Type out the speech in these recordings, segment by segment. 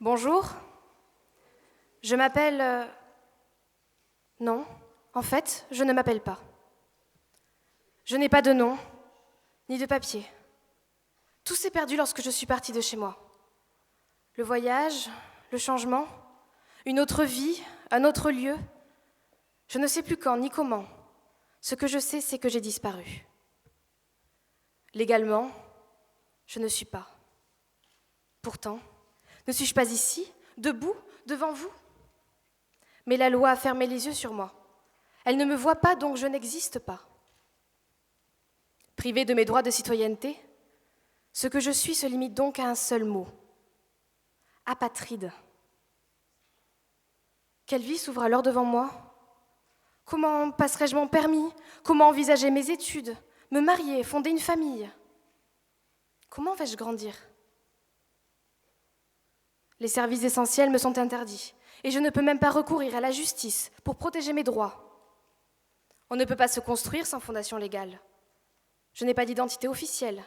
Bonjour, je m'appelle... Non, en fait, je ne m'appelle pas. Je n'ai pas de nom, ni de papier. Tout s'est perdu lorsque je suis partie de chez moi. Le voyage, le changement, une autre vie, un autre lieu. Je ne sais plus quand ni comment. Ce que je sais, c'est que j'ai disparu. Légalement, je ne suis pas. Pourtant, ne suis-je pas ici, debout, devant vous ? Mais la loi a fermé les yeux sur moi. Elle ne me voit pas, donc je n'existe pas. Privée de mes droits de citoyenneté, ce que je suis se limite donc à un seul mot. Apatride. Quelle vie s'ouvre alors devant moi ? Comment passerai-je mon permis ? Comment envisager mes études ? Me marier, fonder une famille ? Comment vais-je grandir ? Les services essentiels me sont interdits et je ne peux même pas recourir à la justice pour protéger mes droits. On ne peut pas se construire sans fondation légale. Je n'ai pas d'identité officielle,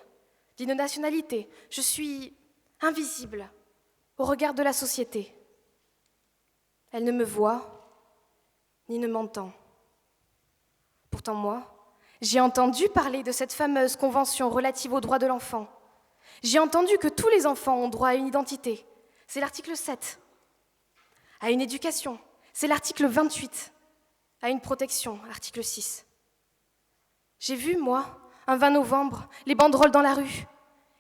ni de nationalité. Je suis invisible au regard de la société. Elle ne me voit ni ne m'entend. Pourtant moi, j'ai entendu parler de cette fameuse convention relative aux droits de l'enfant. J'ai entendu que tous les enfants ont droit à une identité. C'est l'article 7. À une éducation, c'est l'article 28. À une protection, article 6. J'ai vu, moi, un 20 novembre, les banderoles dans la rue.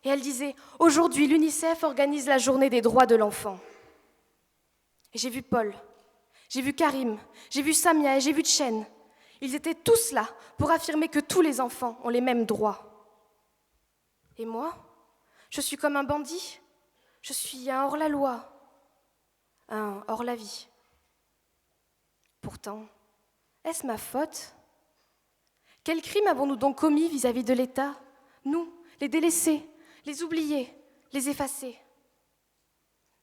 Et elle disait « Aujourd'hui, l'UNICEF organise la journée des droits de l'enfant ». Et j'ai vu Paul, j'ai vu Karim, j'ai vu Samia et j'ai vu Tchen. Ils étaient tous là pour affirmer que tous les enfants ont les mêmes droits. Et moi, je suis comme un bandit. Je suis un hors-la-loi, un hors-la-vie. Pourtant, est-ce ma faute ? Quel crime avons-nous donc commis vis-à-vis de l'État ? Nous, les délaissés, les oubliés, les effacés.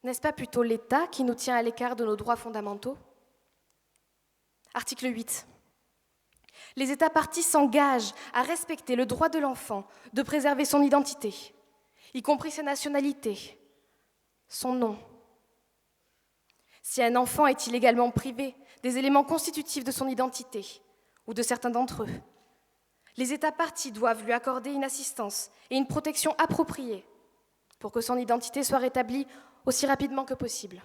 N'est-ce pas plutôt l'État qui nous tient à l'écart de nos droits fondamentaux ? Article 8. Les États parties s'engagent à respecter le droit de l'enfant de préserver son identité, y compris sa nationalité, son nom. Si un enfant est illégalement privé des éléments constitutifs de son identité, ou de certains d'entre eux, les États parties doivent lui accorder une assistance et une protection appropriée pour que son identité soit rétablie aussi rapidement que possible.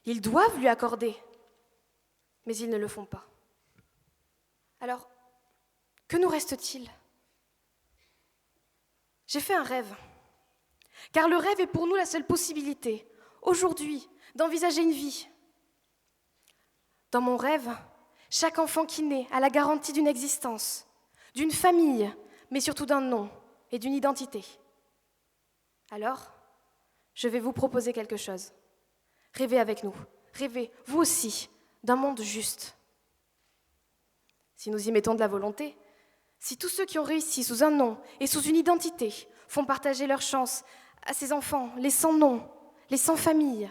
Ils doivent lui accorder, mais ils ne le font pas. Alors, que nous reste-t-il ? J'ai fait un rêve, car le rêve est pour nous la seule possibilité, aujourd'hui, d'envisager une vie. Dans mon rêve, chaque enfant qui naît a la garantie d'une existence, d'une famille, mais surtout d'un nom et d'une identité. Alors, je vais vous proposer quelque chose. Rêvez avec nous, rêvez, vous aussi, d'un monde juste. Si nous y mettons de la volonté, si tous ceux qui ont réussi sous un nom et sous une identité font partager leur chance à ces enfants, les sans nom, les sans famille,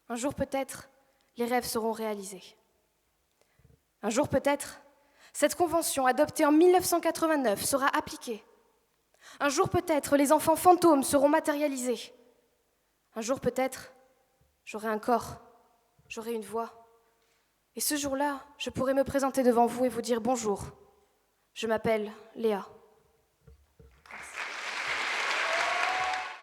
un jour peut-être, les rêves seront réalisés. Un jour peut-être, cette convention adoptée en 1989 sera appliquée. Un jour peut-être, les enfants fantômes seront matérialisés. Un jour peut-être, j'aurai un corps, j'aurai une voix. Et ce jour-là, je pourrai me présenter devant vous et vous dire bonjour. Je m'appelle Léa.